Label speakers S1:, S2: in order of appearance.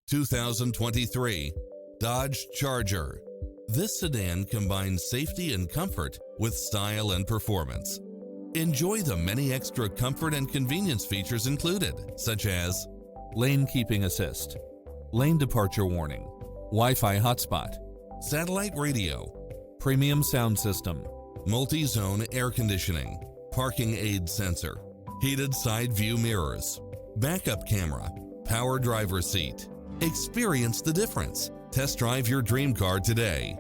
S1: 2023 Dodge Charger. This sedan combines safety and comfort with style and performance. Enjoy the many extra comfort and convenience features included, such as lane keeping assist, lane departure warning, Wi-Fi hotspot, satellite radio, premium sound system, multi-zone air conditioning, parking aid sensor, heated side view mirrors, backup camera, power driver seat. Experience the difference. Test drive your dream car today.